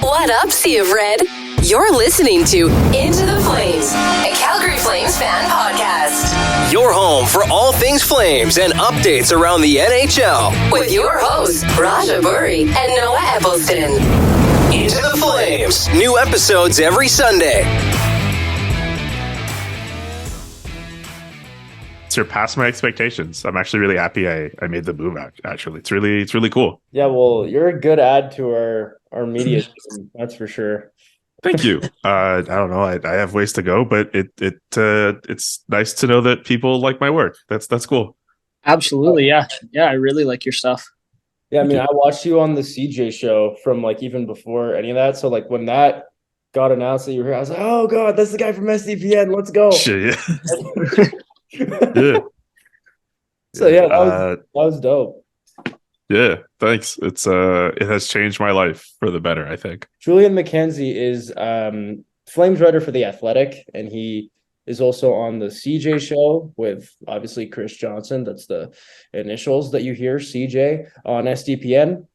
What up, Sea of Red? You're listening to Into the Flames, a Calgary Flames fan podcast. Your home for all things Flames and updates around the NHL. With your hosts, Raja Boury and Noah Eppleston. Into the Flames. New episodes every Sunday. Surpassed my expectations. I'm actually really happy I made the move. Actually, it's really cool. Yeah, well, you're a good add to our media team, that's for sure. Thank you. I don't know. I have ways to go, but it's nice to know that people like my work. That's cool. Absolutely, yeah. I really like your stuff. Yeah, I mean, I watched you on the CJ show from like even before any of that. So like when that got announced that you were here, I was like, oh god, that's the guy from SDPN. Let's go. Shit, yeah. Yeah. So yeah, that was dope. Yeah, thanks. It has changed my life for the better, I think. Julian McKenzie is Flames writer for The Athletic, and he is also on the CJ show with obviously Chris Johnson. That's the initials that you hear, CJ, on SDPN.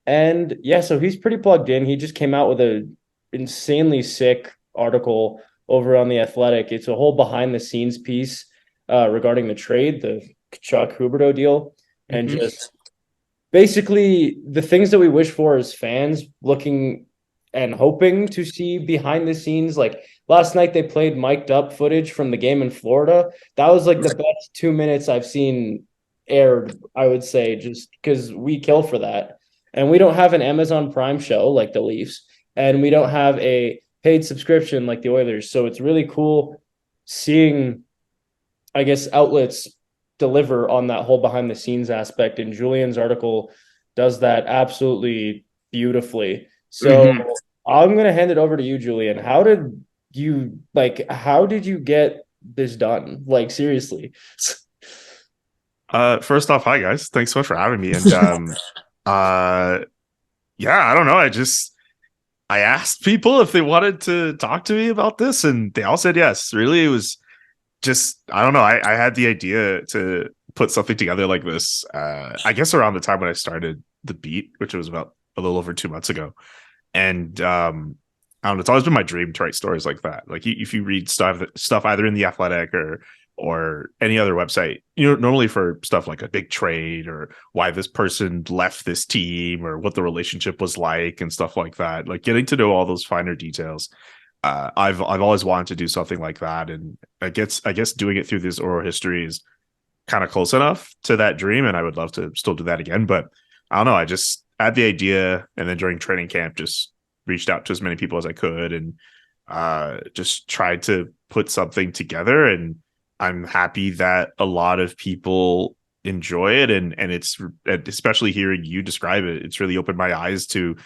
And yeah, so he's pretty plugged in. He just came out with a insanely sick article over on The Athletic. It's a whole behind the scenes piece regarding the trade, the Tkachuk Huberdeau deal, and just basically the things that we wish for as fans, looking and hoping to see behind the scenes. Like last night they played mic'd up footage from the game in Florida. That was like the best 2 minutes I've seen aired, I would say, just because we kill for that. And we don't have an Amazon Prime show like the Leafs, and we don't have a paid subscription like the Oilers. So it's really cool seeing, I guess, outlets deliver on that whole behind the scenes aspect. And Julian's article does that absolutely beautifully. So I'm going to hand it over to you, Julian. How did you get this done? Like, seriously. First off, hi guys. Thanks so much for having me. And yeah, I don't know. I asked people if they wanted to talk to me about this, and they all said yes. Really, it was just, I don't know. I had the idea to put something together like this, I guess around the time when I started The Beat, which was about a little over 2 months ago. And I don't know, it's always been my dream to write stories like that. Like if you read stuff either in The Athletic or any other website, normally for stuff like a big trade or why this person left this team or what the relationship was like and stuff like that, like getting to know all those finer details. I've always wanted to do something like that, and I guess doing it through this oral history is kind of close enough to that dream, and I would love to still do that again. But I don't know, I just had the idea, and then during training camp just reached out to as many people as I could and just tried to put something together, and I'm happy that a lot of people enjoy it, and it's, especially hearing you describe it, it's really opened my eyes to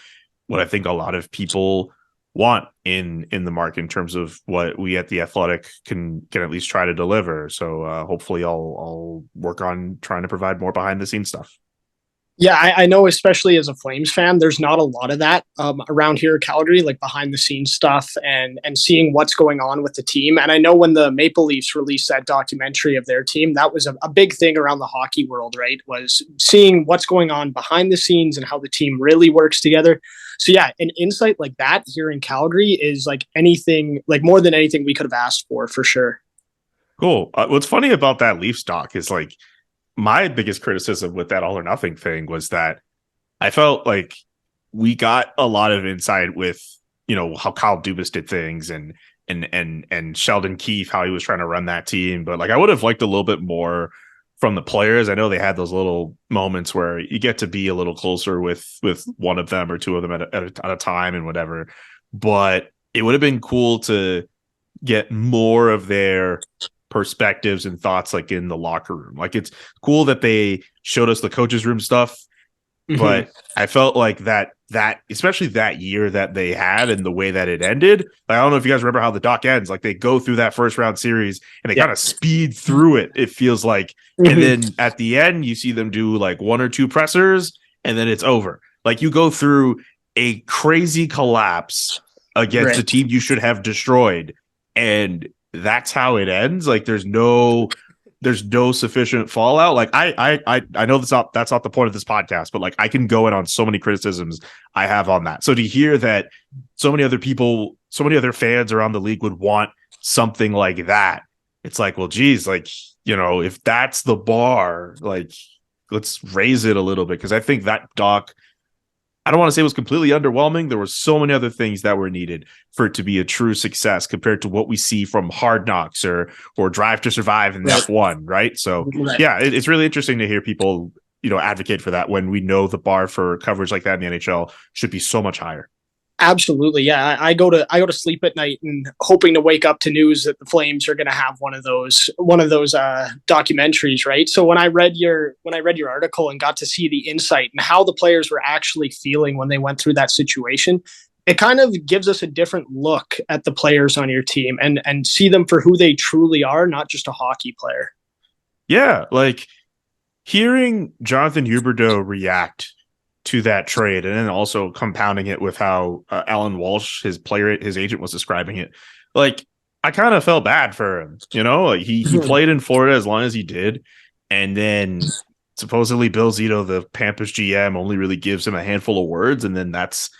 what I think a lot of people want in the market in terms of what we at The Athletic can at least try to deliver. So hopefully I'll work on trying to provide more behind the scenes stuff. Yeah, I know, especially as a Flames fan, there's not a lot of that around here in Calgary, like behind the scenes stuff and seeing what's going on with the team. And I know when the Maple Leafs released that documentary of their team, that was a big thing around the hockey world, right? Was seeing what's going on behind the scenes and how the team really works together. So yeah, an insight like that here in Calgary is like anything, like more than anything we could have asked for sure. Cool. What's funny about that Leafs doc is like my biggest criticism with that all or nothing thing was that I felt like we got a lot of insight with, how Kyle Dubas did things and Sheldon Keefe, how he was trying to run that team. But like, I would have liked a little bit more from the players. I know they had those little moments where you get to be a little closer with one of them or two of them at a time and whatever, but it would have been cool to get more of their perspectives and thoughts like in the locker room. Like it's cool that they showed us the coaches room stuff, but I felt like that especially that year that they had and the way that it ended, like, I don't know if you guys remember how the doc ends. Like they go through that first round series and they kind of speed through it feels like, and then at the end you see them do like one or two pressers and then it's over. Like you go through a crazy collapse against a team you should have destroyed, and that's how it ends. Like there's no there's no sufficient fallout. Like I know that's not the point of this podcast, but like I can go in on so many criticisms I have on that. So to hear that so many other people, so many other fans around the league would want something like that, it's like, well, geez, like, you know, if that's the bar, like, let's raise it a little bit. Because I think that doc, I don't want to say it was completely underwhelming. There were so many other things that were needed for it to be a true success compared to what we see from Hard Knocks or Drive to Survive in F1, right? So yeah, it's really interesting to hear people, you know, advocate for that when we know the bar for coverage like that in the NHL should be so much higher. Absolutely, yeah. I go to sleep at night and hoping to wake up to news that the Flames are going to have one of those documentaries, right? So when I read your article and got to see the insight and how the players were actually feeling when they went through that situation, it kind of gives us a different look at the players on your team and see them for who they truly are, not just a hockey player. Yeah, like hearing Jonathan Huberdeau react to that trade, and then also compounding it with how Alan Walsh, his agent, was describing it. Like, I kind of felt bad for him, you know. Like he played in Florida as long as he did, and then supposedly Bill Zito, the Pampas GM, only really gives him a handful of words, and then that's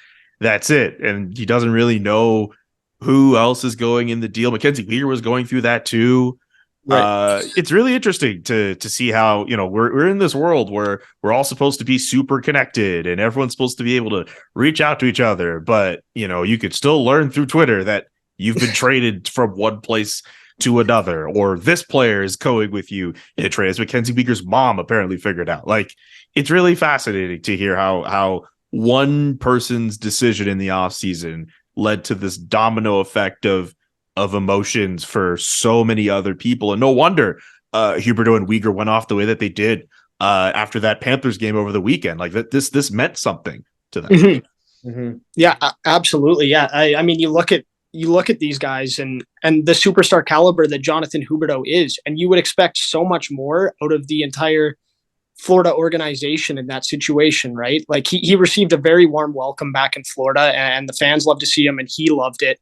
it, and he doesn't really know who else is going in the deal. McKenzie Weegar was going through that too. Right. It's really interesting to see how, you know, we're in this world where we're all supposed to be super connected and everyone's supposed to be able to reach out to each other, but you know, you could still learn through Twitter that you've been traded from one place to another, or this player is going with you in a trade, as McKenzie Weegar's mom apparently figured out. Like, it's really fascinating to hear how one person's decision in the offseason led to this domino effect of emotions for so many other people. And no wonder Huberdeau and Weegar went off the way that they did after that Panthers game over the weekend. Like this meant something to them. Mm-hmm. Mm-hmm. Yeah, absolutely. Yeah. I mean, you look at these guys and the superstar caliber that Jonathan Huberdeau is, and you would expect so much more out of the entire Florida organization in that situation, right? Like he received a very warm welcome back in Florida, and the fans loved to see him and he loved it.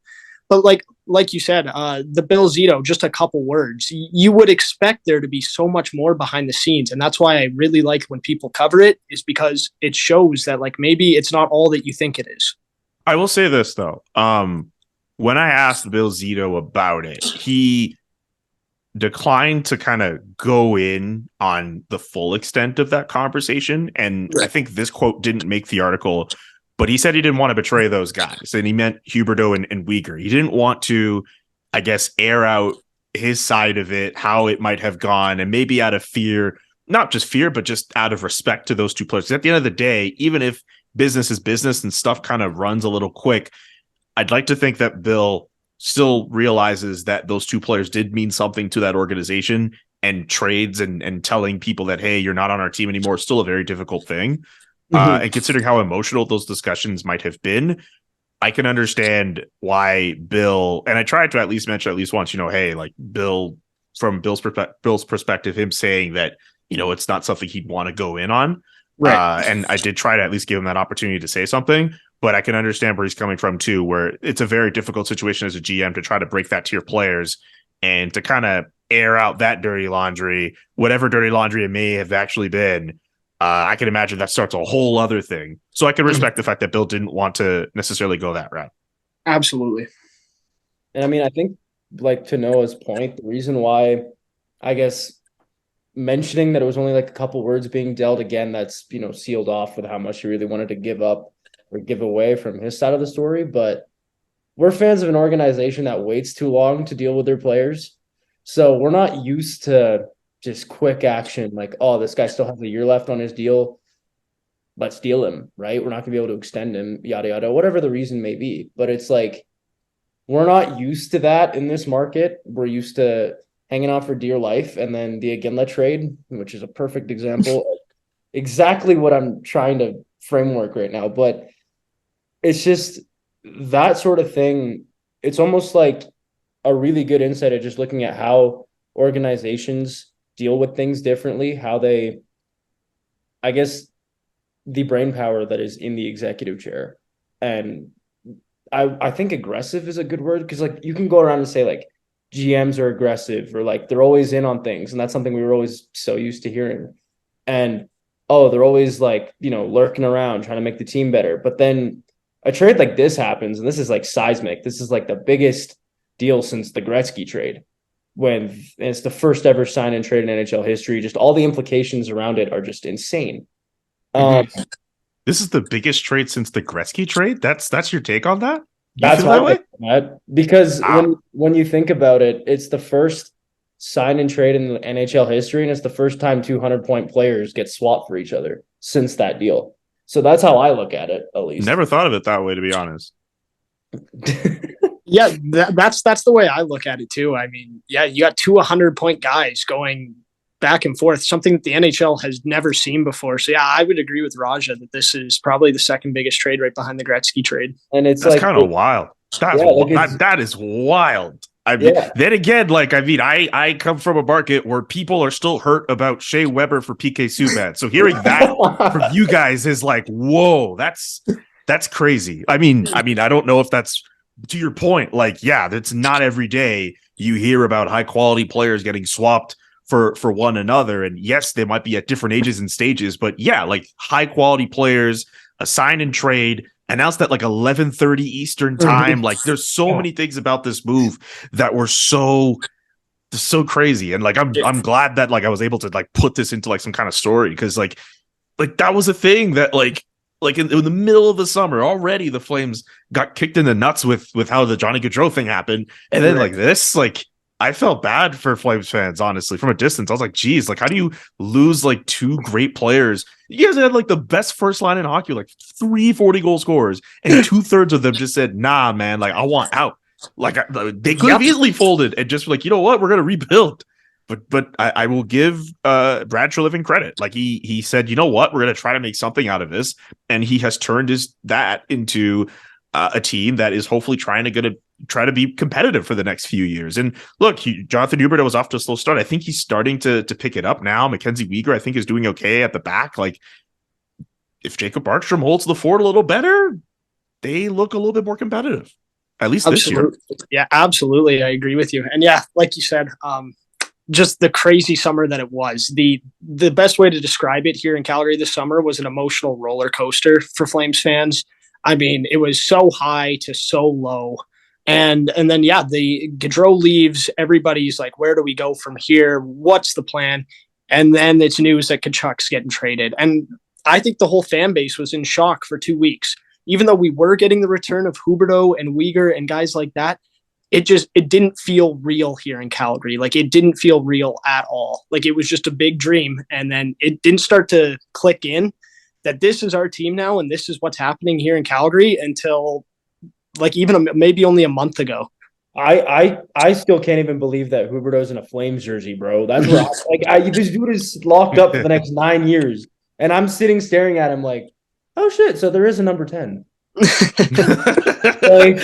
But like you said, the Bill Zito, just a couple words. You would expect there to be so much more behind the scenes. And that's why I really like when people cover it, is because it shows that like maybe it's not all that you think it is. I will say this, though. When I asked Bill Zito about it, he declined to kind of go in on the full extent of that conversation. And I think this quote didn't make the article, but he said he didn't want to betray those guys. And he meant Huberdeau and Weegar. He didn't want to, I guess, air out his side of it, how it might have gone, and maybe out of fear, not just fear, but just out of respect to those two players. At the end of the day, even if business is business and stuff kind of runs a little quick, I'd like to think that Bill still realizes that those two players did mean something to that organization, and trades and telling people that, hey, you're not on our team anymore is still a very difficult thing. And considering how emotional those discussions might have been, I can understand why Bill, and I tried to at least mention at least once, you know, hey, like Bill, from Bill's perspective, him saying that, you know, it's not something he'd want to go in on. Right. And I did try to at least give him that opportunity to say something, but I can understand where he's coming from too, where it's a very difficult situation as a GM to try to break that to your players and to kind of air out that dirty laundry, whatever dirty laundry it may have actually been. I can imagine that starts a whole other thing. So I can respect the fact that Bill didn't want to necessarily go that route. Absolutely. And I mean, I think, like, to Noah's point, the reason why, I guess, mentioning that it was only like a couple words being dealt, again, that's, you know, sealed off with how much he really wanted to give up or give away from his side of the story. But we're fans of an organization that waits too long to deal with their players. So we're not used to just quick action, like, oh, this guy still has a year left on his deal, let's deal him, right? We're not going to be able to extend him, yada, yada, whatever the reason may be. But it's like, we're not used to that in this market. We're used to hanging on for dear life. And then the Iginla trade, which is a perfect example of exactly what I'm trying to framework right now. But it's just that sort of thing. It's almost like a really good insight of just looking at how organizations deal with things differently, how they, I guess, the brain power that is in the executive chair. And I think aggressive is a good word, because like you can go around and say like GMs are aggressive, or like they're always in on things, and that's something we were always so used to hearing. And they're always like, lurking around trying to make the team better. But then a trade like this happens, and this is like seismic. This is like the biggest deal since the Gretzky trade, when it's the first ever sign and trade in NHL history. Just all the implications around it are just insane. This is the biggest trade since the Gretzky trade. That's your take on that? That's my take on that. Because when you think about it, it's the first sign and trade in the NHL history, and it's the first time 200-point players get swapped for each other since that deal. So that's how I look at it, at least. Never thought of it that way, to be honest. Yeah, that's the way I look at it too. I mean, yeah, you got 2 100-point guys going back and forth, something that the NHL has never seen before. So yeah, I would agree with Raja that this is probably the second biggest trade right behind the Gretzky trade. And that's like kind of wild. That is wild. I mean, then again, I come from a market where people are still hurt about Shea Weber for PK Subban. So hearing that from you guys is like, whoa, that's crazy. I mean, I don't know if that's to your point. Like, yeah, that's not every day you hear about high quality players getting swapped for one another. And yes, they might be at different ages and stages, but yeah, like high quality players, a sign and trade announced at like 11:30 Eastern time. Like there's so many things about this move that were so crazy. And like, I'm glad that like I was able to like put this into like some kind of story. Because like that was a thing that like in the middle of the summer already, the Flames got kicked in the nuts with how the Johnny Gaudreau thing happened. And then like this, like, I felt bad for Flames fans, honestly, from a distance. I was like, geez, like, how do you lose like 2 great players? You guys had like the best first line in hockey, like 3 40-goal scorers, and 2/3 of them just said, nah, man, like, I want out. Like, they could have easily folded and just like, you know what, we're going to rebuild. But I will give Brad Treliving credit. Like, he said, you know what, we're going to try to make something out of this. And he has turned that into a team that is hopefully trying to be competitive for the next few years. And look, Jonathan Huberdeau was off to a slow start. I think he's starting to pick it up now. McKenzie Weegar, I think, is doing okay at the back. Like, if Jacob Markstrom holds the fort a little better, they look a little bit more competitive, at least this year. Yeah, absolutely. I agree with you. And yeah, like you said, just the crazy summer that it was. The best way to describe it here in Calgary this summer was an emotional roller coaster for Flames fans. I mean, it was so high to so low. And then, yeah, the Gaudreau leaves. Everybody's like, where do we go from here? What's the plan? And then it's news that Tkachuk's getting traded. And I think the whole fan base was in shock for 2 weeks. Even though we were getting the return of Huberdeau and Weegar and guys like that, it didn't feel real here in Calgary. Like, it didn't feel real at all. Like, it was just a big dream. And then it didn't start to click in that this is our team now and this is what's happening here in Calgary until like even maybe only a month ago. I still can't even believe that Huberdeau's in a Flames jersey, bro. That's what this dude is locked up for the next 9 years. And I'm sitting staring at him like, oh shit, so there is a number 10. Like,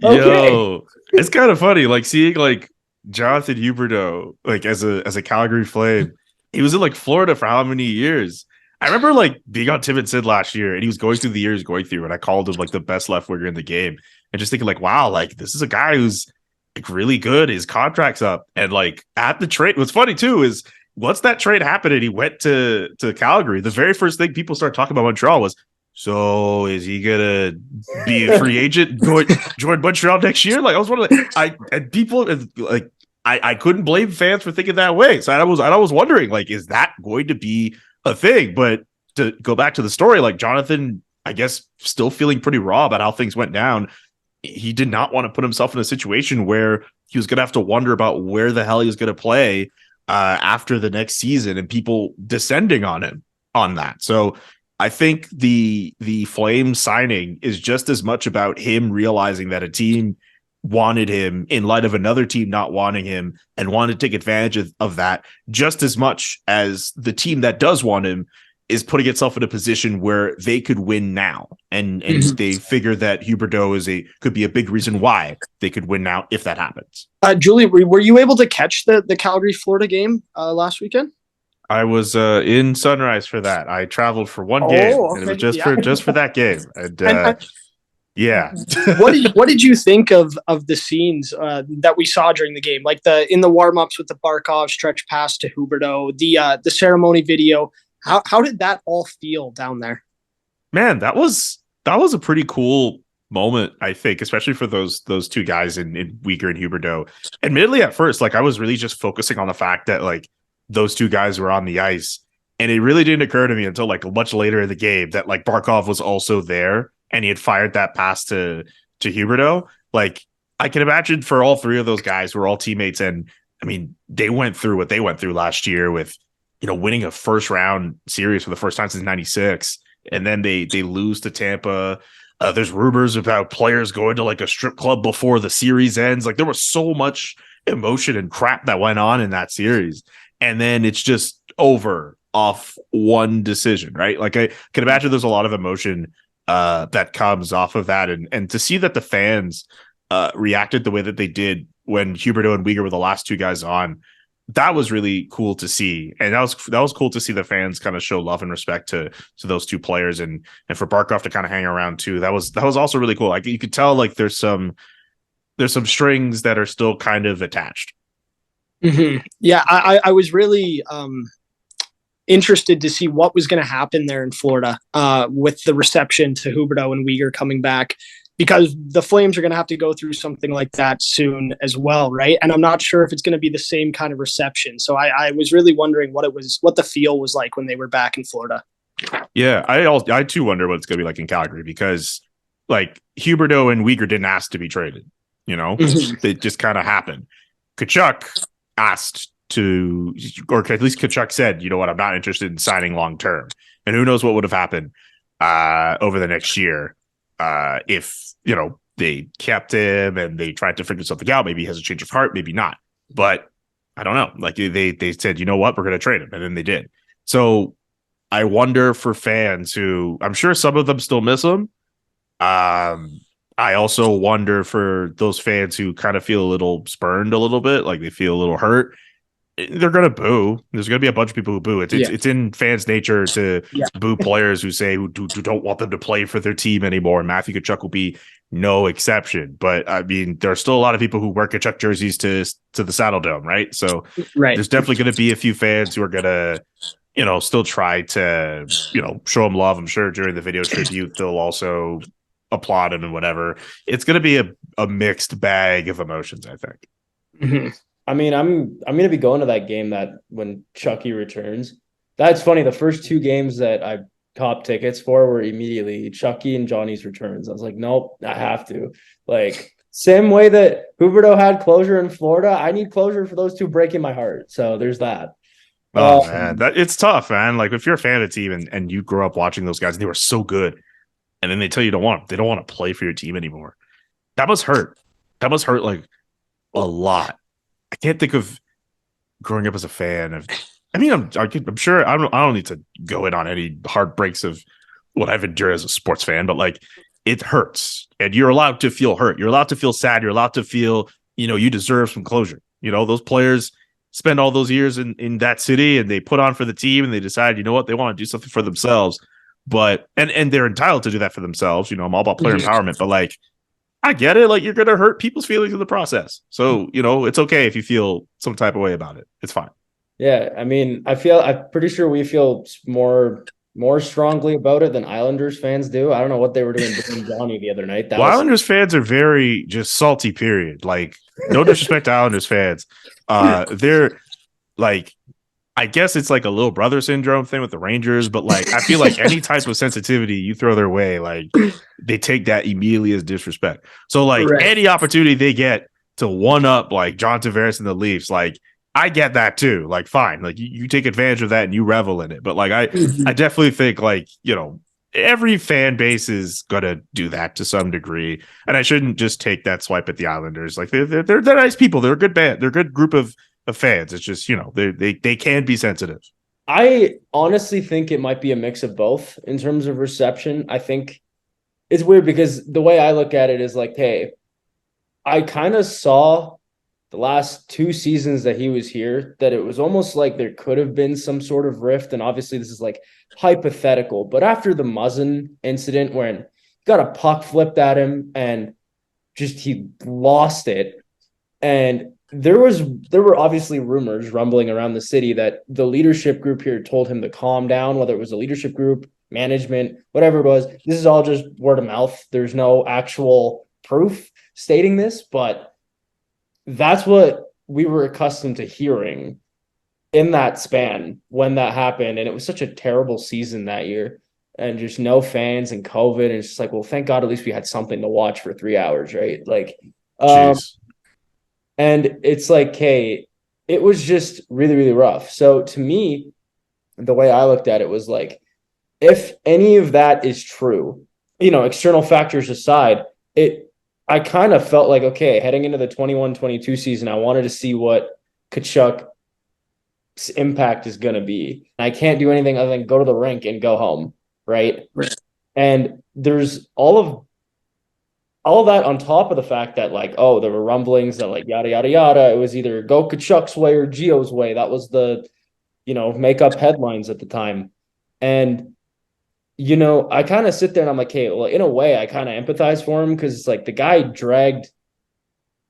okay. Yo, it's kind of funny, like seeing like Jonathan Huberdeau like as a Calgary Flame. He was in like Florida for how many years? I remember like being on Tim and Sid last year, and he was going through the years going through, and I called him like the best left winger in the game, and just thinking like, wow, like this is a guy who's like really good. His contract's up, and like at the trade, what's funny too is once that trade happened and he went to Calgary, the very first thing people started talking about Montreal was, so is he gonna be a free agent, join Montreal next year? Like I was wondering, I couldn't blame fans for thinking that way. So I was wondering, like, is that going to be a thing? But to go back to the story, like Jonathan, I guess, still feeling pretty raw about how things went down. He did not want to put himself in a situation where he was going to have to wonder about where the hell he was going to play after the next season, and people descending on him on that. So I think the Flames signing is just as much about him realizing that a team wanted him in light of another team not wanting him and wanted to take advantage of that, just as much as the team that does want him is putting itself in a position where they could win now. And they figure that Huberdeau could be a big reason why they could win now if that happens. Julian, were you able to catch the Calgary Florida game last weekend? I was in Sunrise for that. I traveled for one game, and it was just for that game. And Yeah. What did you think of the scenes that we saw during the game? Like in the warm-ups with the Barkov stretch pass to Huberdeau, the ceremony video. How did that all feel down there? Man, that was a pretty cool moment, I think, especially for those two guys in Uyghur and Huberdeau. Admittedly, at first, like I was really just focusing on the fact that like those two guys were on the ice. And it really didn't occur to me until like much later in the game that like Barkov was also there and he had fired that pass to Huberdeau. Like I can imagine for all three of those guys who were all teammates, and I mean they went through what they went through last year with winning a first round series for the first time since '96, and then they lose to Tampa. There's rumors about players going to like a strip club before the series ends. Like there was so much emotion and crap that went on in that series, and then it's just over off one decision, right? Like I can imagine there's a lot of emotion that comes off of that, and to see that the fans reacted the way that they did when Huberdeau and Uyghur were the last two guys on, that was really cool to see. And that was cool to see the fans kind of show love and respect to those two players, and for Barkov to kind of hang around too. That was also really cool. Like you could tell like there's some strings that are still kind of attached. Mm-hmm. Yeah, I was really interested to see what was going to happen there in Florida with the reception to Huberdeau and Uyghur coming back, because the Flames are going to have to go through something like that soon as well, right? And I'm not sure if it's going to be the same kind of reception. So I was really wondering what the feel was like when they were back in Florida. Yeah, I too wonder what it's going to be like in Calgary, because like Huberdeau and Uyghur didn't ask to be traded. It just kind of happened. Tkachuk asked to, or at least Tkachuk said, you know what, I'm not interested in signing long term. And who knows what would have happened over the next year if they kept him and they tried to figure something out. Maybe he has a change of heart, maybe not. But I don't know. Like they said, you know what, we're going to trade him, and then they did. So I wonder for fans who, I'm sure some of them still miss him. I also wonder for those fans who kind of feel a little spurned a little bit, like they feel a little hurt. They're going to boo. There's going to be a bunch of people who boo. It's in fans' nature to boo players who say who don't want them to play for their team anymore. And Matthew Tkachuk will be no exception. But I mean, there are still a lot of people who wear Tkachuk jerseys to the Saddle Dome, right? So there's definitely going to be a few fans who are going to, still try to, show him love. I'm sure during the video tribute, they'll also applaud him and whatever. It's going to be a mixed bag of emotions, I think. Mm-hmm. I mean, I'm going to be going to that game that when Chucky returns. That's funny. The first two games that I copped tickets for were immediately Chucky and Johnny's returns. I was like, nope, I have to. Like, same way that Huberdeau had closure in Florida, I need closure for those two breaking my heart. So there's that. Oh, man, it's tough, man. Like, if you're a fan of a team and you grew up watching those guys and they were so good, and then they tell you they don't want to play for your team anymore, that must hurt. That must hurt like a lot. I can't think of growing up as a fan of. I mean, I'm sure I don't need to go in on any heartbreaks of what I've endured as a sports fan, but like it hurts, and you're allowed to feel hurt. You're allowed to feel sad. You're allowed to feel, you deserve some closure. Those players spend all those years in that city, and they put on for the team, and they decide, you know what, they want to do something for themselves. But and they're entitled to do that for themselves. I'm all about player empowerment, but like. I get it. Like, you're going to hurt people's feelings in the process. So, it's okay if you feel some type of way about it. It's fine. Yeah. I mean, I'm pretty sure we feel more strongly about it than Islanders fans do. I don't know what they were doing to Johnny the other night. Islanders fans are very just salty, period. Like, no disrespect to Islanders fans. They're like, I guess it's like a little brother syndrome thing with the Rangers, but like I feel like any type of sensitivity you throw their way, like they take that immediately as disrespect. So like any opportunity they get to one up like John Tavares and the Leafs, like I get that too. Like fine, like you take advantage of that and you revel in it. But like I definitely think like every fan base is gonna do that to some degree, and I shouldn't just take that swipe at the Islanders. Like they're nice people. They're a good band. They're a good group of fans. It's just they can be sensitive. I honestly think it might be a mix of both in terms of reception. I think it's weird because the way I look at it is like, hey, I kind of saw the last two seasons that he was here that it was almost like there could have been some sort of rift, and obviously this is like hypothetical, but after the Muzzin incident when got a puck flipped at him and just he lost it. And there were obviously rumors rumbling around the city that the leadership group here told him to calm down, whether it was a leadership group, management, whatever it was. This is all just word of mouth. There's no actual proof stating this, but that's what we were accustomed to hearing in that span when that happened. And it was such a terrible season that year, and just no fans and COVID. And it's just like, well, thank God at least we had something to watch for 3 hours, right? Like, and it's like, hey, it was just really, really rough. So to me, the way I looked at it was like, if any of that is true, external factors aside, I kind of felt like, okay, heading into the 21-22 season, I wanted to see what Tkachuk's impact is going to be. I can't do anything other than go to the rink and go home, right? And there's all of that on top of the fact that, like, oh, there were rumblings that, like, yada, yada, yada. It was either go Tkachuk's way or Gio's way. That was the, make up headlines at the time. And, I kind of sit there and I'm like, hey, well, in a way, I kind of empathize for him because, like, the guy dragged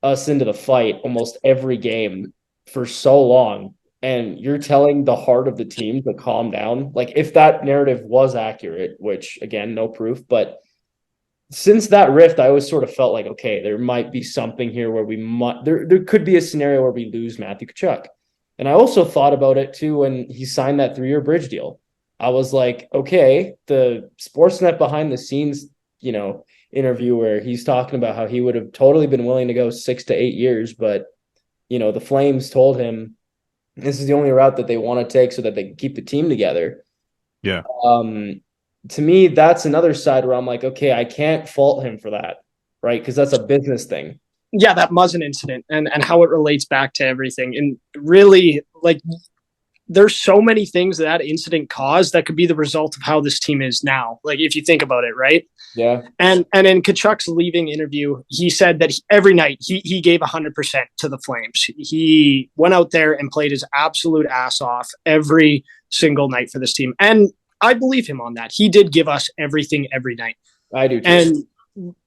us into the fight almost every game for so long. And you're telling the heart of the team to calm down. Like, if that narrative was accurate, which, again, no proof, but since that rift, I always sort of felt like, okay, there might be something here where there could be a scenario where we lose Matthew Tkachuk. And I also thought about it too when he signed that 3-year bridge deal. I was like, okay, the Sportsnet behind the scenes, interview where he's talking about how he would have totally been willing to go 6 to 8 years, but the Flames told him this is the only route that they want to take so that they can keep the team together. Yeah. To me, that's another side where I'm like, okay, I can't fault him for that, right? Because that's a business thing. Yeah, that Muzzin incident and how it relates back to everything. And really, like, there's so many things that incident caused that could be the result of how this team is now. Like, if you think about it, right? Yeah. And in Tkachuk's leaving interview, he said that every night he gave 100% to the Flames. He went out there and played his absolute ass off every single night for this team. And I believe him on that. He did give us everything every night. I do too. And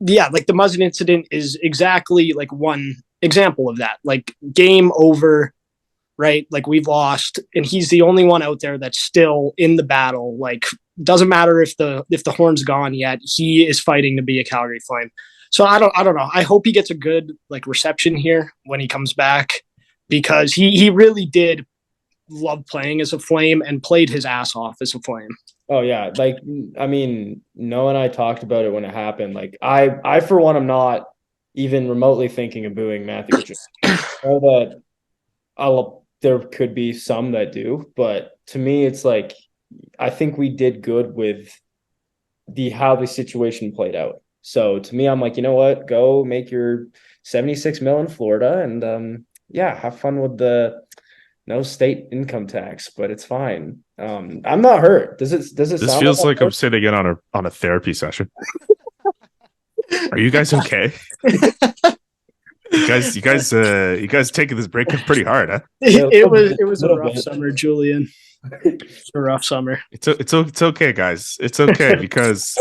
yeah, like the Muzzin incident is exactly like one example of that. Like, game over, right? Like, we've lost, and he's the only one out there that's still in the battle. Like, doesn't matter if the horn's gone yet, he is fighting to be a Calgary Flame. So I don't know. I hope he gets a good, like, reception here when he comes back, because he really did love playing as a Flame and played his ass off as a Flame. Oh yeah, like, I mean, Noah and I talked about it when it happened. Like, I for one, am not even remotely thinking of booing Matthew. Or that there could be some that do, but to me, it's like, I think we did good with how the situation played out. So to me, I'm like, you know what? Go make your $76 million in Florida, and have fun with the no state income tax, but it's fine. I'm not hurt. Does it This sound feels like I'm I'm sitting in on a therapy session. Are you guys okay? You guys taking this break pretty hard, huh? It was a rough summer, Julian. It's a rough summer. It's okay, guys. It's okay because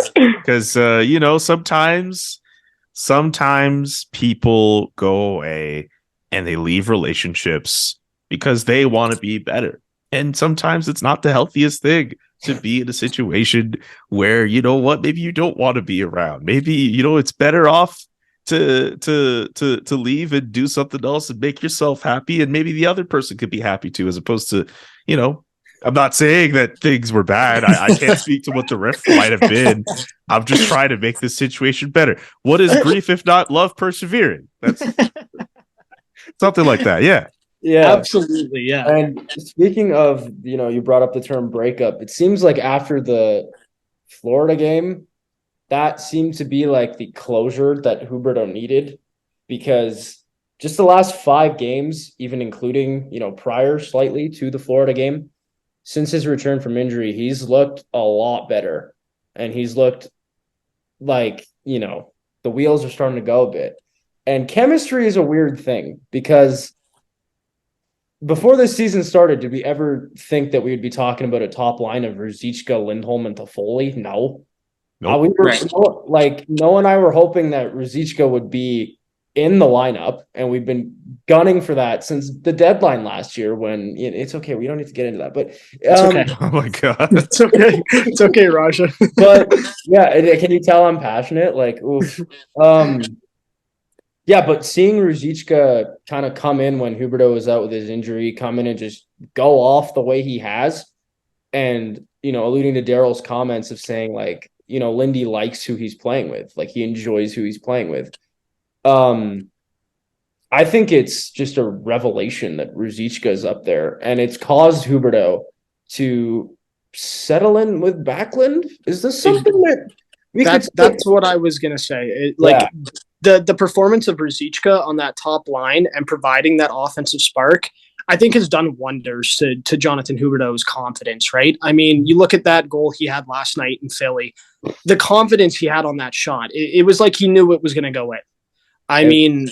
sometimes people go away and they leave relationships because they want to be better. And sometimes it's not the healthiest thing to be in a situation where, maybe you don't want to be around. Maybe, it's better off to leave and do something else and make yourself happy. And maybe the other person could be happy too, as opposed to, I'm not saying that things were bad. I can't speak to what the rift might have been. I'm just trying to make this situation better. What is grief if not love persevering? That's something like that. Yeah. Yeah, absolutely. Yeah. And speaking of, you brought up the term breakup. It seems like after the Florida game, that seemed to be like the closure that Huberdeau needed, because just the last 5 games, even including, prior slightly to the Florida game, since his return from injury, he's looked a lot better, and he's looked like, the wheels are starting to go a bit. And chemistry is a weird thing, because before this season started, did we ever think that we would be talking about a top line of Ruzicka, Lindholm, and Toffoli? No. Nope. We were Right. Noah and I were hoping that Ruzicka would be in the lineup, and we've been gunning for that since the deadline last year. When it's okay, we don't need to get into that, but It's okay. Oh my god. It's okay. It's okay, Raja. but yeah, can you tell I'm passionate? Like, oof. Yeah, but seeing Ruzicka kind of come in when Huberdeau was out with his injury, come in and just go off the way he has, and alluding to Daryl's comments of saying like, Lindy likes who he's playing with, like he enjoys who he's playing with. I think it's just a revelation that Ruzicka is up there, and it's caused Huberdeau to settle in with Backlund. Is this something that's what I was gonna say. The performance of Ruzicka on that top line and providing that offensive spark, I think has done wonders to Jonathan Huberdeau's confidence, right? I mean, you look at that goal he had last night in Philly, the confidence he had on that shot, it was like he knew it was going to go in. I mean,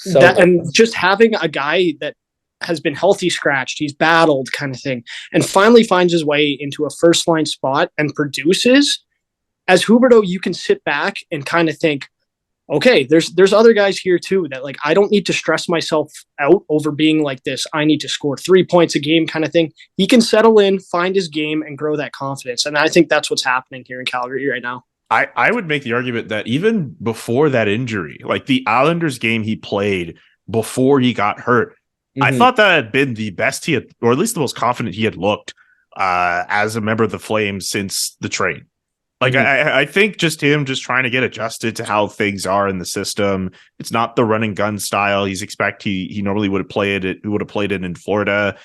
and just having a guy that has been healthy scratched, he's battled kind of thing, and finally finds his way into a first line spot and produces. As Huberdeau, you can sit back and kind of think, okay, there's other guys here too that like I don't need to stress myself out over being like this. I need to score 3 points a game kind of thing. He can settle in, find his game, and grow that confidence. And I think that's what's happening here in Calgary right now. I would make the argument that even before that injury, like the Islanders game he played before he got hurt, I thought that had been the best he had, or at least the most confident he had looked as a member of the Flames since the trade. Like I think just him just trying to get adjusted to how things are in the system. It's not the run and gun style he normally would have played it. He would have played it in Florida,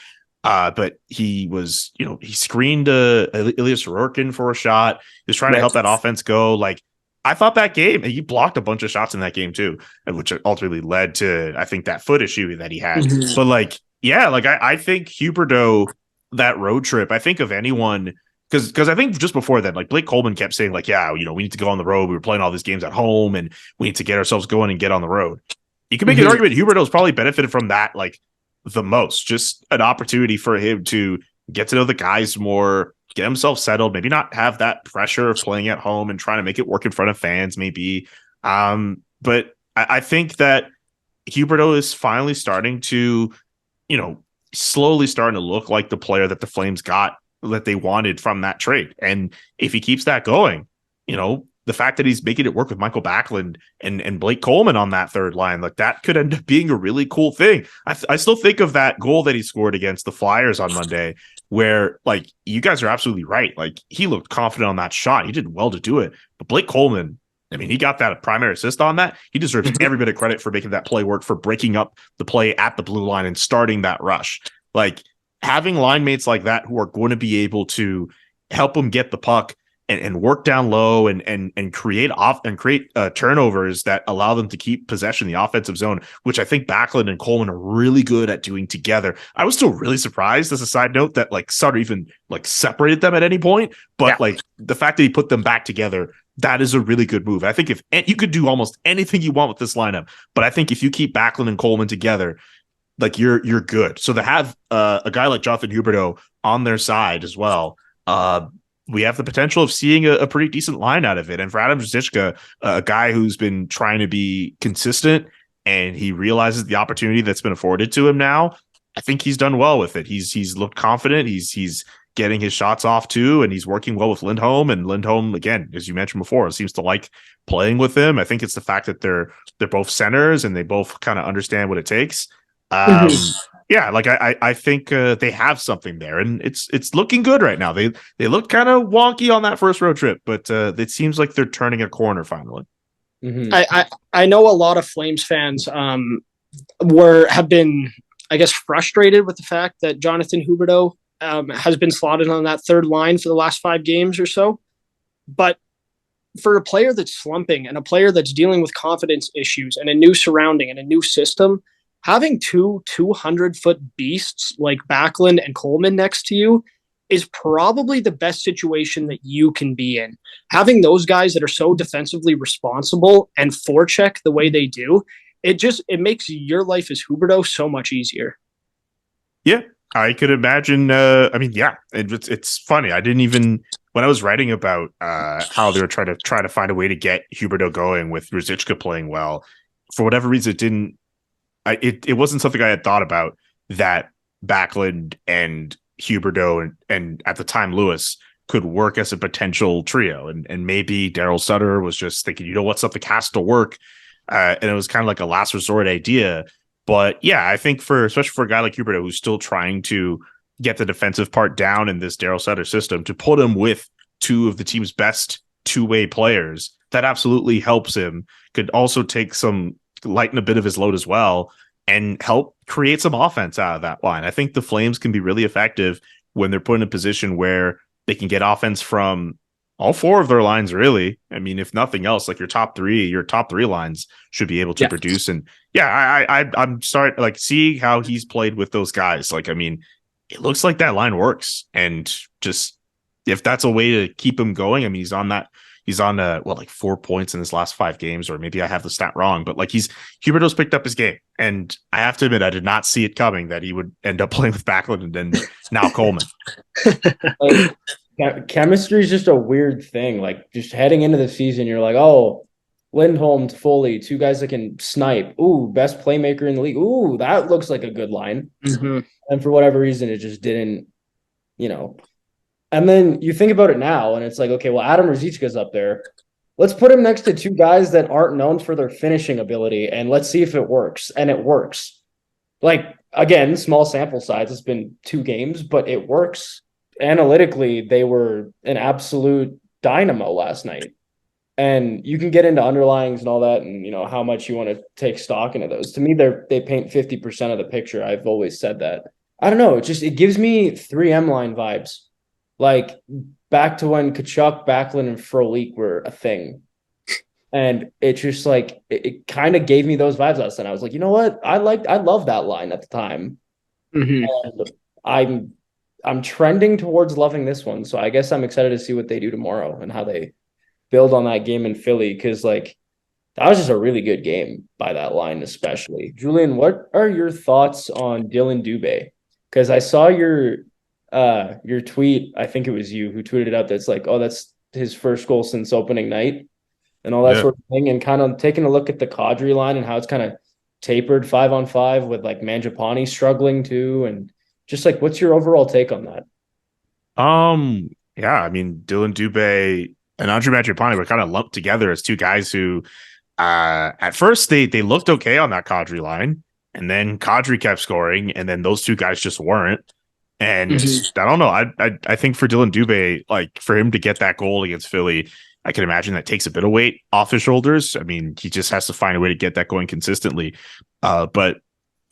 but he was he screened Elias Rorkin for a shot. He was trying to help that offense go. Like I thought that game, and he blocked a bunch of shots in that game too, which ultimately led to I think that foot issue that he had. But I think Huberdeau, that road trip. I think of anyone. Because I think just before that, like Blake Coleman kept saying, like, yeah, we need to go on the road. We were playing all these games at home, and we need to get ourselves going and get on the road. You can make an argument Huberdeau's probably benefited from that, like the most. Just an opportunity for him to get to know the guys more, get himself settled, maybe not have that pressure of playing at home and trying to make it work in front of fans, maybe. But I think that Huberdeau is finally starting to, slowly starting to look like the player that the Flames got, that they wanted from that trade. And if he keeps that going, the fact that he's making it work with Michael Backlund and Blake Coleman on that third line, like that could end up being a really cool thing. I still think of that goal that he scored against the Flyers on Monday, where like you guys are absolutely right. Like he looked confident on that shot. He did well to do it. But Blake Coleman, I mean, he got that primary assist on that. He deserves every bit of credit for making that play work, for breaking up the play at the blue line and starting that rush. Like, having line mates like that who are going to be able to help them get the puck and work down low and create turnovers that allow them to keep possession in the offensive zone, which I think Backlund and Coleman are really good at doing together. I was still really surprised, as a side note, that like Sutter even like separated them at any point, but like the fact that he put them back together, that is a really good move. I think you could do almost anything you want with this lineup, but I think if you keep Backlund and Coleman together, like you're good. So to have a guy like Jonathan Huberdeau on their side as well, we have the potential of seeing a pretty decent line out of it. And for Adam Ruzicka, a guy who's been trying to be consistent, and he realizes the opportunity that's been afforded to him now, I think he's done well with it. He's looked confident. He's getting his shots off too, and he's working well with Lindholm. And Lindholm, again, as you mentioned before, seems to like playing with him. I think it's the fact that they're both centers and they both kind of understand what it takes. I think they have something there, and it's looking good right now. They looked kind of wonky on that first road trip, but it seems like they're turning a corner finally. I know a lot of Flames fans have been, I guess, frustrated with the fact that Jonathan Huberdeau has been slotted on that third line for the last 5 games or so. But for a player that's slumping and a player that's dealing with confidence issues and a new surrounding and a new system, having 2 200-foot beasts like Backlund and Coleman next to you is probably the best situation that you can be in. Having those guys that are so defensively responsible and forecheck the way they do, it makes your life as Huberdeau so much easier. Yeah, I could imagine. It's funny. I didn't even when I was writing about how they were trying to find a way to get Huberdeau going with Ruzicka playing well, for whatever reason, it wasn't something I had thought about, that Backlund and Huberdeau and at the time Lewis could work as a potential trio, and maybe Daryl Sutter was just thinking, you know what, something has to work, and it was kind of like a last resort idea. But yeah, I think especially for a guy like Huberdeau who's still trying to get the defensive part down in this Daryl Sutter system, to put him with two of the team's best two-way players, that absolutely helps him. Could also lighten a bit of his load as well, and help create some offense out of that line. I think the Flames can be really effective when they're put in a position where they can get offense from all four of their lines, really. I mean, if nothing else, like your top three lines should be able to produce. And yeah, I'm sorry, like, seeing how he's played with those guys. Like, I mean, it looks like that line works. And just, if that's a way to keep him going, I mean, he's on like 4 points in his last 5 games, or maybe I have the stat wrong, but like Huberdeau's picked up his game. And I have to admit, I did not see it coming that he would end up playing with Backlund and then now Coleman. Chemistry is just a weird thing. Like, just heading into the season, you're like, oh, Lindholm, Foley, 2 guys that can snipe. Ooh, best playmaker in the league. Ooh, that looks like a good line. Mm-hmm. And for whatever reason, it just didn't, And then you think about it now, and it's like, okay, well, Adam Ruzicka's up there. Let's put him next to 2 guys that aren't known for their finishing ability, and let's see if it works. And it works. Like, again, small sample size. It's been 2 games, but it works. Analytically, they were an absolute dynamo last night. And you can get into underlyings and all that, and how much you want to take stock into those. To me, they paint 50% of the picture. I've always said that. I don't know. It gives me 3M line vibes. Like, back to when Tkachuk, Backlund, and Frolik were a thing. And it's just like, it kind of gave me those vibes last night. I was like, you know what? I love that line at the time. Mm-hmm. And I'm trending towards loving this one. So I guess I'm excited to see what they do tomorrow and how they build on that game in Philly. Because, like, that was just a really good game by that line, especially. Julian, what are your thoughts on Dylan Dubé? Because I saw your tweet. I think it was you who tweeted it out. That's like, oh, that's his first goal since opening night and all that sort of thing. And kind of taking a look at the Kadri line and how it's kind of tapered 5-on-5 with, like, Mangiapane struggling too. And just, like, what's your overall take on that? Yeah, I mean, Dylan Dubé and Andre Mangiapane were kind of lumped together as 2 guys who, at first they looked okay on that Kadri line, and then Kadri kept scoring, and then those 2 guys just weren't. And I don't know. I think for Dylan Dubé, like, for him to get that goal against Philly, I can imagine that takes a bit of weight off his shoulders. I mean, he just has to find a way to get that going consistently. But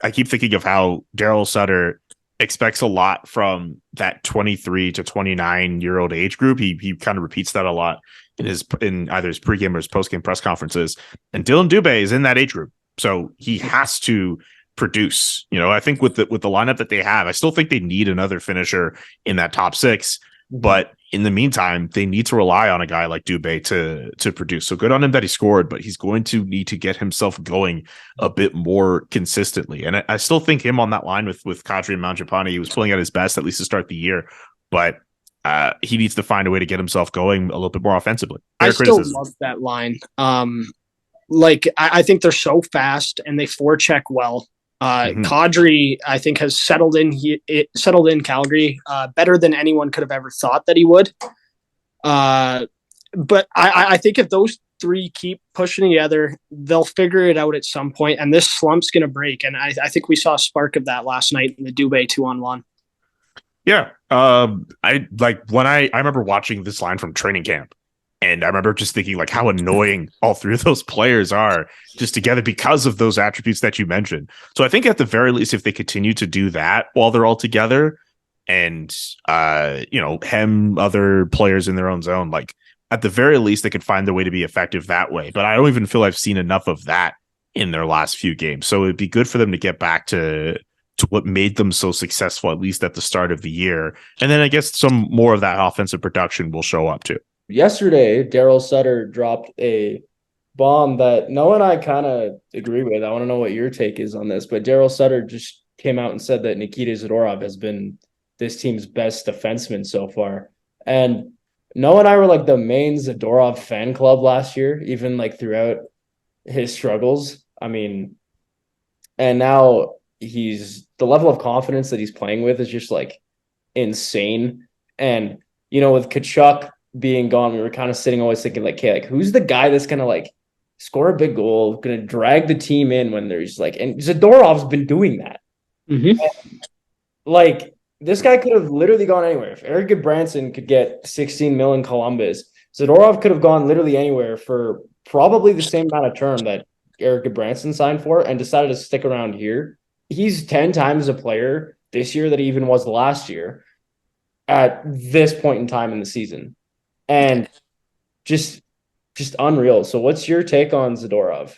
I keep thinking of how Daryl Sutter expects a lot from that 23 to 29-year-old age group. He kind of repeats that a lot in either his pregame or his postgame press conferences. And Dylan Dubé is in that age group, so he has to produce. I think with the lineup that they have, I still think they need another finisher in that top 6. But in the meantime, they need to rely on a guy like Dubé to produce. So good on him that he scored, but he's going to need to get himself going a bit more consistently. And I still think him on that line with Kadri and Mangiapane, he was pulling at his best, at least to start the year. But he needs to find a way to get himself going a little bit more offensively. I still love that line. I think they're so fast and they forecheck well. Kadri, I think, has settled in Calgary better than anyone could have ever thought that he would. But I think if those 3 keep pushing together, they'll figure it out at some point, and this slump's going to break. And I think we saw a spark of that last night in the Dubé 2-on-1. Yeah. I remember watching this line from training camp. And I remember just thinking, like, how annoying all 3 of those players are just together because of those attributes that you mentioned. So I think at the very least, if they continue to do that while they're all together and, hem other players in their own zone, like, at the very least, they could find their way to be effective that way. But I don't even feel I've seen enough of that in their last few games. So it'd be good for them to get back to what made them so successful, at least at the start of the year. And then I guess some more of that offensive production will show up too. Yesterday, Daryl Sutter dropped a bomb that Noah and I kind of agree with. I want to know what your take is on this, but Daryl Sutter just came out and said that Nikita Zadorov has been this team's best defenseman so far. And Noah and I were like the main Zadorov fan club last year, even like throughout his struggles. I mean, and now he's the level of confidence that he's playing with is just like insane. And with Tkachuk being gone, we were kind of sitting always thinking like, okay, like who's the guy that's gonna like score a big goal, gonna drag the team in when there's like, and Zadorov's been doing that. Mm-hmm. Like this guy could have literally gone anywhere. If Eric Goodbranson could get 16 million Columbus, Zadorov could have gone literally anywhere for probably the same amount of term that Eric Goodbranson signed for and decided to stick around here. He's 10 times a player this year that he even was last year at this point in time in the season. And just unreal. So what's your take on Zadorov?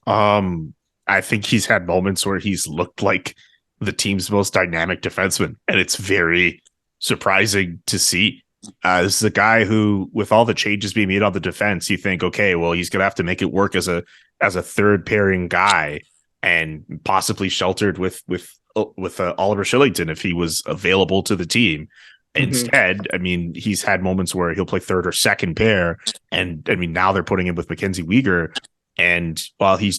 I think he's had moments where he's looked like the team's most dynamic defenseman, and it's very surprising to see. As the guy who, with all the changes being made on the defense, you think, okay, well, he's gonna have to make it work as a third pairing guy, and possibly sheltered with Oliver Shillington if he was available to the team. Instead, I mean, he's had moments where he'll play third or second pair, and I mean, now they're putting him with McKenzie Weegar, and while he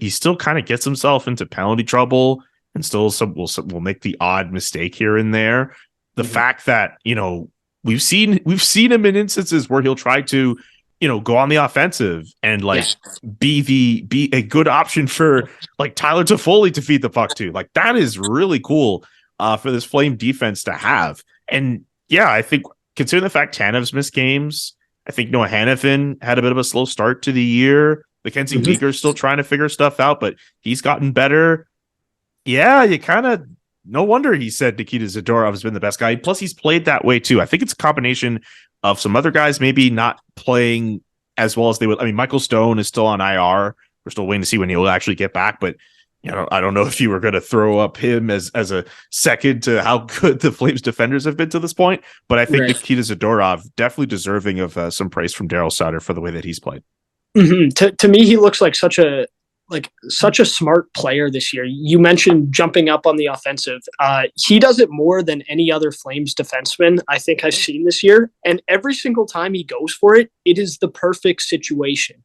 still kind of gets himself into penalty trouble, and still will make the odd mistake here and there. The fact that we've seen him in instances where he'll try to go on the offensive and like be a good option for like Tyler Toffoli to feed the puck to. Like that is really cool for this Flame defense to have. And yeah, I think considering the fact Tanev's missed games, I think Noah Hannafin had a bit of a slow start to the year. Mackenzie Weegar's still trying to figure stuff out, but he's gotten better. Yeah, you kind of no wonder he said Nikita Zadorov has been the best guy. Plus, he's played that way too. I think it's a combination of some other guys maybe not playing as well as they would. I mean, Michael Stone is still on IR. We're still waiting to see when he'll actually get back. But I don't know if you were going to throw up him as a second to how good the Flames defenders have been to this point. But I think Nikita Zadorov definitely deserving of some praise from Daryl Sutter for the way that he's played. Mm-hmm. To me, he looks like such a smart player this year. You mentioned jumping up on the offensive. He does it more than any other Flames defenseman I think I've seen this year. And every single time he goes for it, it is the perfect situation.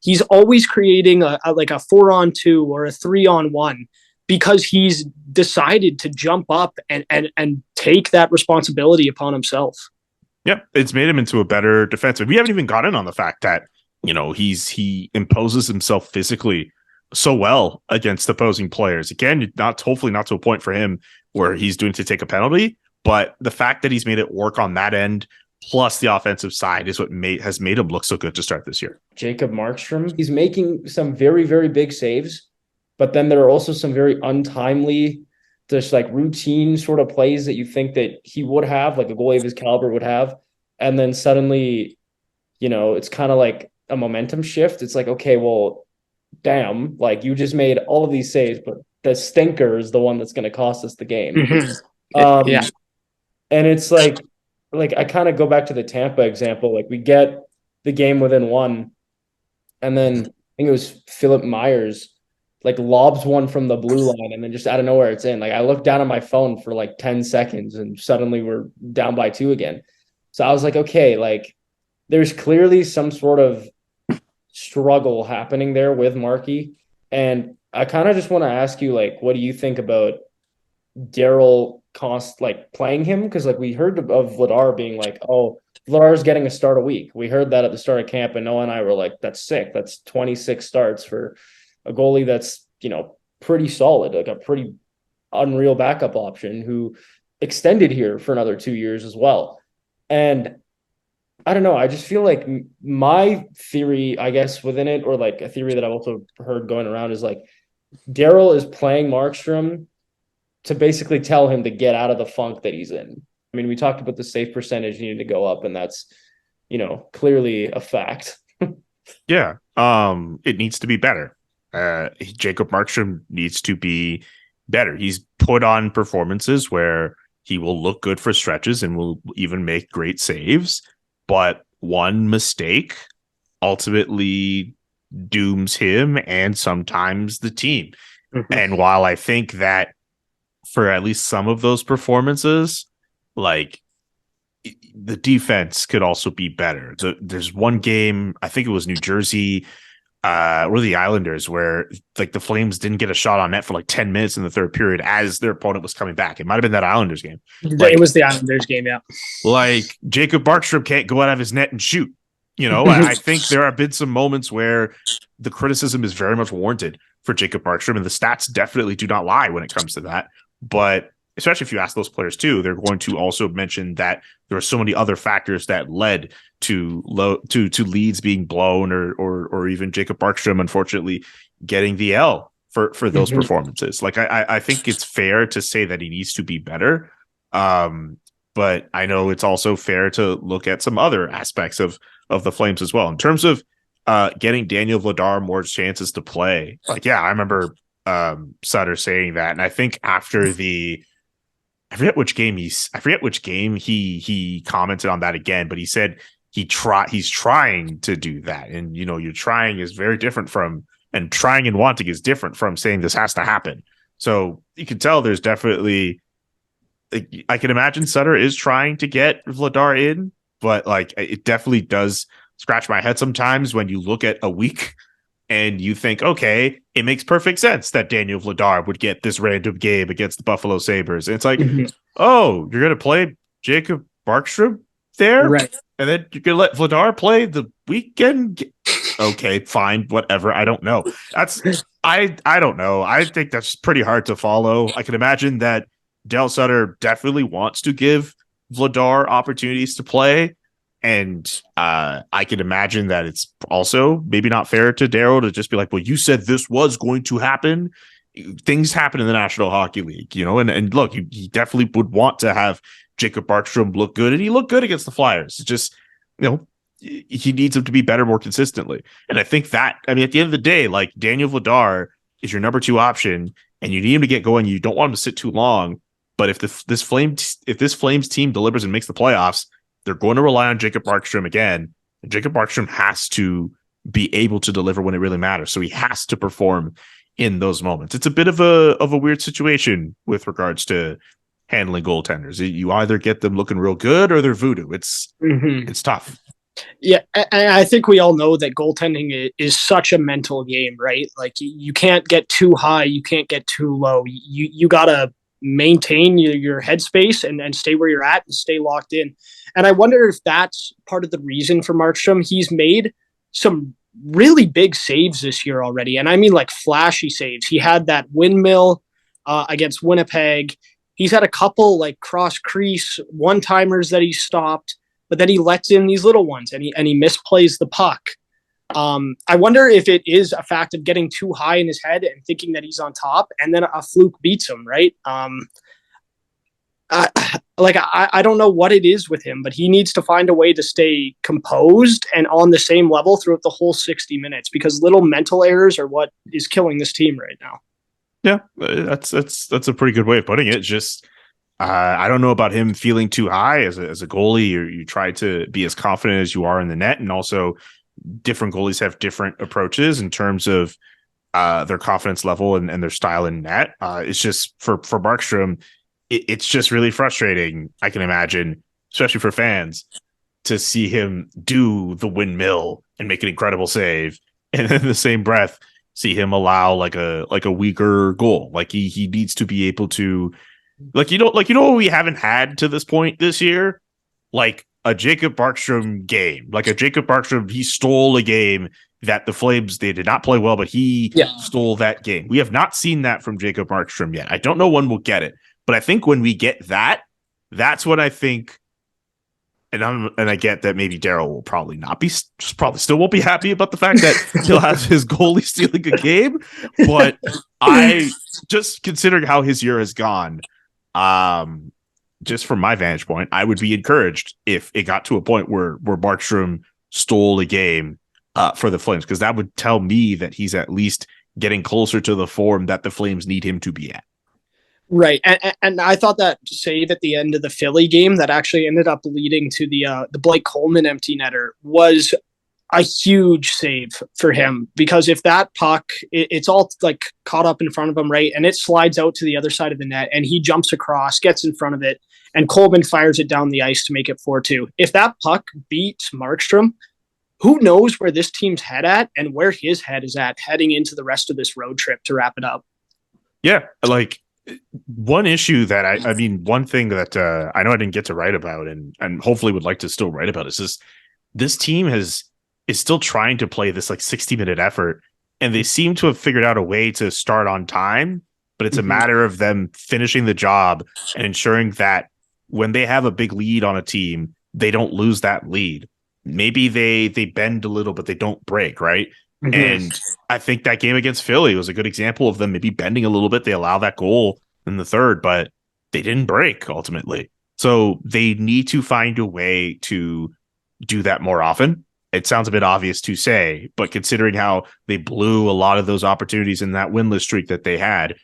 He's always creating a 4-on-2 or a 3-on-1 because he's decided to jump up and take that responsibility upon himself. Yep, it's made him into a better defenseman. We haven't even gotten on the fact that he imposes himself physically so well against opposing players. Again, hopefully not to a point for him where he's doing to take a penalty, but the fact that he's made it work on that end, plus the offensive side, is what has made him look so good to start this year. Jacob Markstrom, he's making some very, very big saves, but then there are also some very untimely, just like routine sort of plays that you think that he would have, like a goalie of his caliber would have. And then suddenly, it's kind of like a momentum shift. It's like, okay, well, damn, like you just made all of these saves, but the stinker is the one that's going to cost us the game. And it's like I kind of go back to the Tampa example. Like we get the game within one, and then I think it was Philip Myers like lobs one from the blue line, and then just out of nowhere it's in. Like I looked down at my phone for like 10 seconds, and suddenly we're down by 2 again. So I was like, okay, like there's clearly some sort of struggle happening there with Markey. And I kind of just want to ask you, like, what do you think about Daryl playing him? Because like we heard of Vladar being like, oh, Vladar's getting a start a week. We heard that at the start of camp, and Noah and I were like, that's sick. That's 26 starts for a goalie that's, pretty solid, like a pretty unreal backup option who extended here for another 2 years as well. And I don't know. I just feel like my theory, I guess, within it, or like a theory that I've also heard going around is like Daryl is playing Markstrom to basically tell him to get out of the funk that he's in. I mean, we talked about the save percentage needing to go up, and that's, clearly a fact. Yeah. It needs to be better. Jacob Markstrom needs to be better. He's put on performances where he will look good for stretches and will even make great saves. But one mistake ultimately dooms him and sometimes the team. And while I think that for at least some of those performances, like the defense could also be better. There's one game, I think it was New Jersey, or the Islanders, where like the Flames didn't get a shot on net for like 10 minutes in the third period as their opponent was coming back. It might have been that Islanders game. It was the Islanders game, yeah. Like Jacob Markstrom can't go out of his net and shoot. I think there have been some moments where the criticism is very much warranted for Jacob Markstrom, and the stats definitely do not lie when it comes to that. But especially if you ask those players too, they're going to also mention that there are so many other factors that led to leads being blown, or even Jacob Markstrom, unfortunately, getting the L for those performances. Like I think it's fair to say that he needs to be better. But I know it's also fair to look at some other aspects of the Flames as well. In terms of getting Daniel Vladar more chances to play. Like, yeah, I remember Sutter saying that. And I think after I forget which game he commented on that again, but he said he's trying to do that. And, you're trying is very different from, and trying and wanting is different from saying this has to happen. So you can tell there's definitely, I can imagine Sutter is trying to get Vladar in, but like it definitely does scratch my head sometimes when you look at a week and you think, okay, it makes perfect sense that Daniel Vladar would get this random game against the Buffalo Sabres. And it's like, oh, you're going to play Jacob Markstrom there? Right. And then you're going to let Vladar play the weekend? Okay, fine, whatever. I don't know. I don't know. I think that's pretty hard to follow. I can imagine that Del Sutter definitely wants to give Vladar opportunities to play. And I can imagine that it's also maybe not fair to Darryl to just be like, well, you said this was going to happen. Things happen in the National Hockey League, and look, he definitely would want to have Jacob Markstrom look good, and he looked good against the Flyers. It's just, he needs him to be better more consistently. And I think that, at the end of the day, like Daniel Vladar is your number 2 option, and you need him to get going. You don't want him to sit too long. But if this Flames team delivers and makes the playoffs, they're going to rely on Jacob Markstrom again. And Jacob Markstrom has to be able to deliver when it really matters. So he has to perform in those moments. It's a bit of a weird situation with regards to handling goaltenders. You either get them looking real good or they're voodoo. It's tough. Yeah, and I think we all know that goaltending is such a mental game, right? Like you can't get too high, you can't get too low. You gotta maintain your headspace and stay where you're at and stay locked in. And I wonder if that's part of the reason for Markstrom. He's made some really big saves this year already. And I mean like flashy saves. He had that windmill against Winnipeg. He's had a couple like cross crease one-timers that he stopped, but then he lets in these little ones and he misplays the puck. I wonder if it is a fact of getting too high in his head and thinking that he's on top, and then a fluke beats him, right? I don't know what it is with him, but he needs to find a way to stay composed and on the same level throughout the whole 60 minutes, because little mental errors are what is killing this team right now. Yeah, that's a pretty good way of putting it. Just I don't know about him feeling too high as a goalie. You try to be as confident as you are in the net, and also different goalies have different approaches in terms of their confidence level and their style in net. It's just for Markstrom, it's just really frustrating, I can imagine, especially for fans, to see him do the windmill and make an incredible save, and then in the same breath see him allow like a weaker goal. Like he needs to be able to, like what we haven't had to this point this year, like a Jacob Markstrom game. Like a Jacob Markstrom, he stole a game that the Flames, they did not play well, but he stole that game. We have not seen that from Jacob Markstrom yet. I don't know when we'll get it, but I think when we get that, that's what I think. And I get that maybe Darryl will probably still won't be happy about the fact that he'll have his goalie stealing a game. But I just, considering how his year has gone, just from my vantage point, I would be encouraged if it got to a point where Markstrom stole a game for the Flames, because that would tell me that he's at least getting closer to the form that the Flames need him to be at. Right. And I thought that save at the end of the Philly game that actually ended up leading to the Blake Coleman empty netter was a huge save for him, because if that puck, it's all like caught up in front of him, right? And it slides out to the other side of the net and he jumps across, gets in front of it, and Coleman fires it down the ice to make it 4-2. If that puck beats Markstrom, who knows where this team's head at and where his head is at heading into the rest of this road trip to wrap it up. Yeah, like one issue that I mean, one thing that I know I didn't get to write about and hopefully would like to still write about is this team is still trying to play this like 60-minute effort, and they seem to have figured out a way to start on time, but it's a matter of them finishing the job and ensuring that when they have a big lead on a team, they don't lose that lead. Maybe they bend a little, but they don't break, right? And I think that game against Philly was a good example of them maybe bending a little bit. They allow that goal in the third, but they didn't break ultimately. So they need to find a way to do that more often. It sounds a bit obvious to say, but considering how they blew a lot of those opportunities in that winless streak that they had,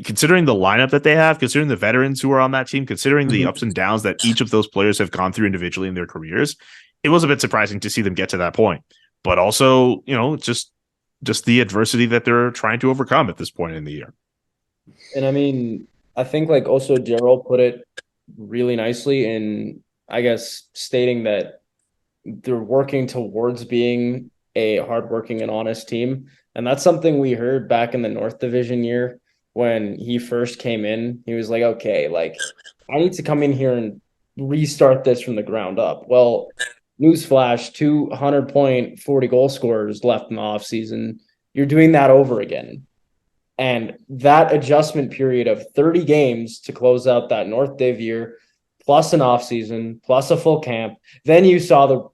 considering the lineup that they have, considering the veterans who are on that team, considering the ups and downs that each of those players have gone through individually in their careers, it was a bit surprising to see them get to that point. But also, you know, just the adversity that they're trying to overcome at this point in the year. And I mean, I think like also Daryl put it really nicely in, I guess, stating that they're working towards being a hardworking and honest team. And that's something we heard back in the North Division year when he first came in. He was like, okay, like I need to come in here and restart this from the ground up. Well, newsflash, 200-point, 40-goal scorers left in the offseason. You're doing that over again. And that adjustment period of 30 games to close out that North Div year, plus an offseason, plus a full camp, then you saw the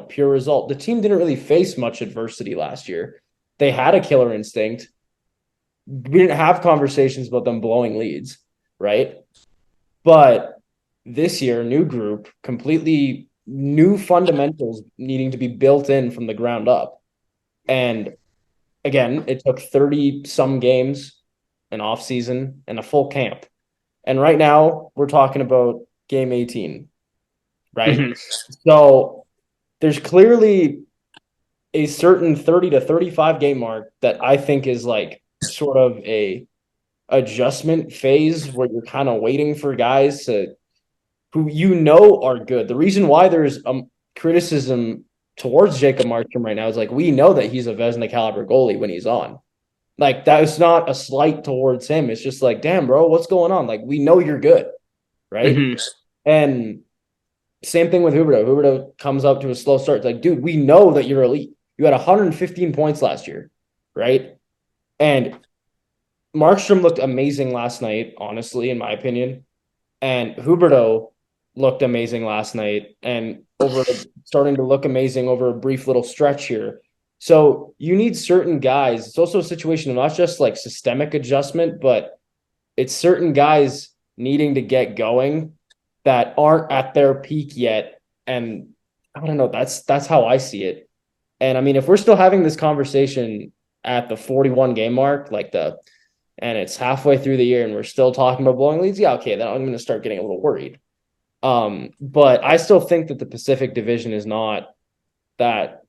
pure result. The team didn't really face much adversity last year. They had a killer instinct. We didn't have conversations about them blowing leads, right? But this year, new group, completely new fundamentals needing to be built in from the ground up. And again, it took 30-some games, an offseason, and a full camp. And right now, we're talking about game 18, right? So there's clearly a certain 30 to 35 game mark that I think is like sort of a adjustment phase where you're kind of waiting for guys who are good. The reason why there's criticism towards Jacob Markstrom right now is like we know that he's a Vezina caliber goalie when he's on. Like that is not a slight towards him. It's just like, damn, bro, what's going on? Like we know you're good, right? And same thing with Huberdeau. Huberdeau comes up to a slow start. It's like, dude, we know that you're elite. You had 115 points last year, right? And Markstrom looked amazing last night, honestly, in my opinion. And Huberdeau looked amazing last night and starting to look amazing over a brief little stretch here. So you need certain guys. It's also a situation of not just like systemic adjustment, but it's certain guys needing to get going that aren't at their peak yet. And I don't know, that's how I see it. And I mean, if we're still having this conversation at the 41 game mark, and it's halfway through the year and we're still talking about blowing leads, yeah, okay, then I'm going to start getting a little worried. But I still think that the Pacific Division is not that,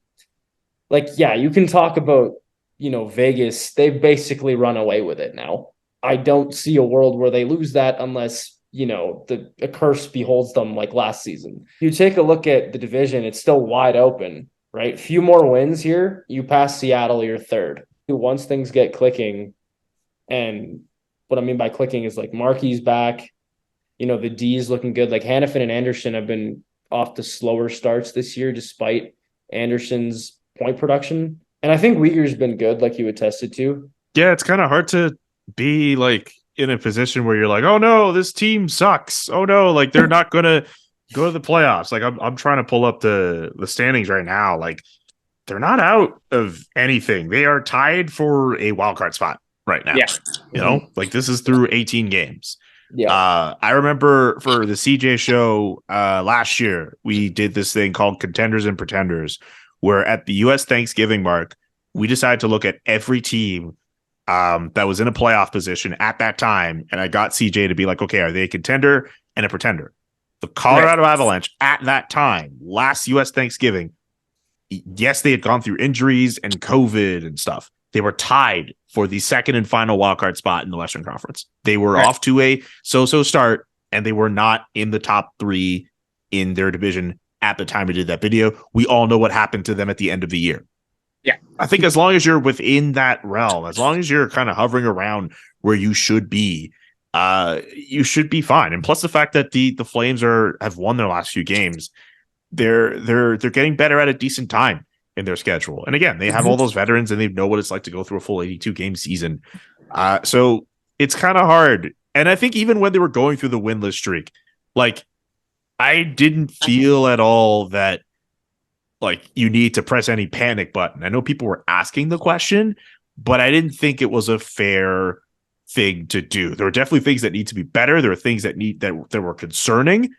like, yeah, you can talk about, Vegas, they've basically run away with it now. I don't see a world where they lose that unless, a curse beholds them like last season. You take a look at the division, it's still wide open, right? Few more wins here, you pass Seattle, you're third. Once things get clicking, and what I mean by clicking is like Markey's back, the D's looking good. Like Hannafin and Anderson have been off to slower starts this year, despite Anderson's point production. And I think Uyghur's been good, like you attested to. Yeah, it's kind of hard to be like in a position where you're like, oh no, this team sucks. Oh no, like they're not gonna go to the playoffs. Like I'm trying to pull up the standings right now. Like they're not out of anything. They are tied for a wild card spot right now. Yeah. Like this is through 18 games. Yeah. I remember for the CJ show last year, we did this thing called Contenders and Pretenders, where at the US Thanksgiving mark, we decided to look at every team that was in a playoff position at that time. And I got CJ to be like, okay, are they a contender and a pretender? The Colorado Avalanche at that time, last US Thanksgiving, yes, they had gone through injuries and COVID and stuff. They were tied for the second and final wildcard spot in the Western Conference. They were off to a so-so start, and they were not in the top 3 in their division at the time we did that video. We all know what happened to them at the end of the year. Yeah. I think as long as you're within that realm, as long as you're kind of hovering around where you should be fine. And plus the fact that the Flames have won their last few games, they're getting better at a decent time in their schedule. And again, they have all those veterans and they know what it's like to go through a full 82 game season. So it's kind of hard. And I think even when they were going through the winless streak, like, I didn't feel at all that like you need to press any panic button. I know people were asking the question, but I didn't think it was a fair thing to do. There were definitely things that need to be better. There are things that were concerning,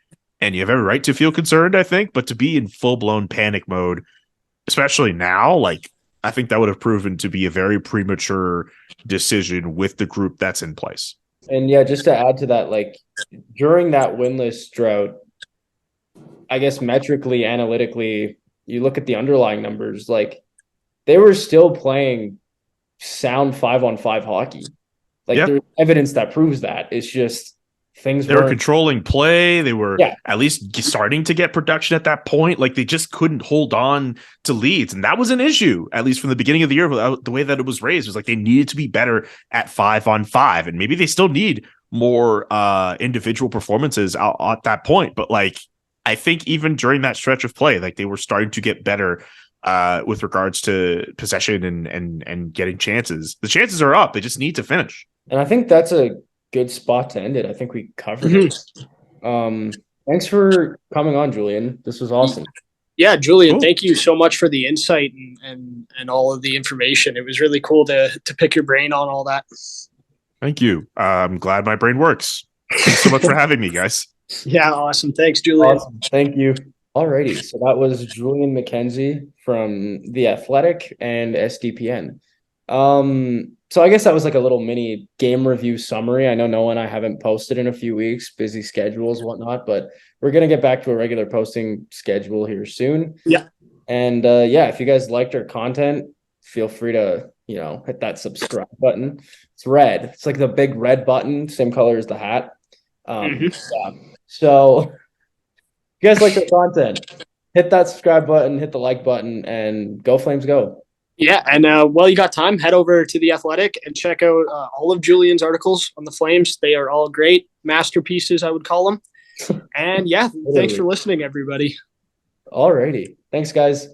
and you have every right to feel concerned, I think, but to be in full-blown panic mode, especially now, like, I think that would have proven to be a very premature decision with the group that's in place. And yeah, just to add to that, like during that winless drought, I guess metrically, analytically, you look at the underlying numbers, like they were still playing sound 5-on-5 hockey. Like there's evidence that proves that. It's just they were controlling play. They were at least starting to get production at that point. Like they just couldn't hold on to leads. And that was an issue, at least from the beginning of the year. The way that it was raised was like they needed to be better at 5-on-5. And maybe they still need more individual performances at that point. But like, I think even during that stretch of play, like they were starting to get better with regards to possession and getting chances. The chances are up. They just need to finish. And I think that's a good spot to end it. I think we covered it. Thanks for coming on, Julian. This was awesome. Yeah, Julian, Thank you so much for the insight and all of the information. It was really cool to pick your brain on all that. Thank you. I'm glad my brain works. Thanks so much for having me, guys. Yeah, awesome. Thanks, Julian. Awesome. Thank you. Alrighty, so that was Julian McKenzie from The Athletic and SDPN. So I guess that was like a little mini game review summary. I know Noah and I haven't posted in a few weeks, busy schedules, whatnot, but we're going to get back to a regular posting schedule here soon. Yeah. And if you guys liked our content, feel free to, hit that subscribe button. It's red. It's like the big red button, same color as the hat. So if you guys like our content, hit that subscribe button, hit the like button, and go Flames go. Yeah, and while you got time, head over to The Athletic and check out all of Julian's articles on the Flames. They are all great masterpieces, I would call them. And thanks for listening, everybody. Alrighty. Thanks, guys.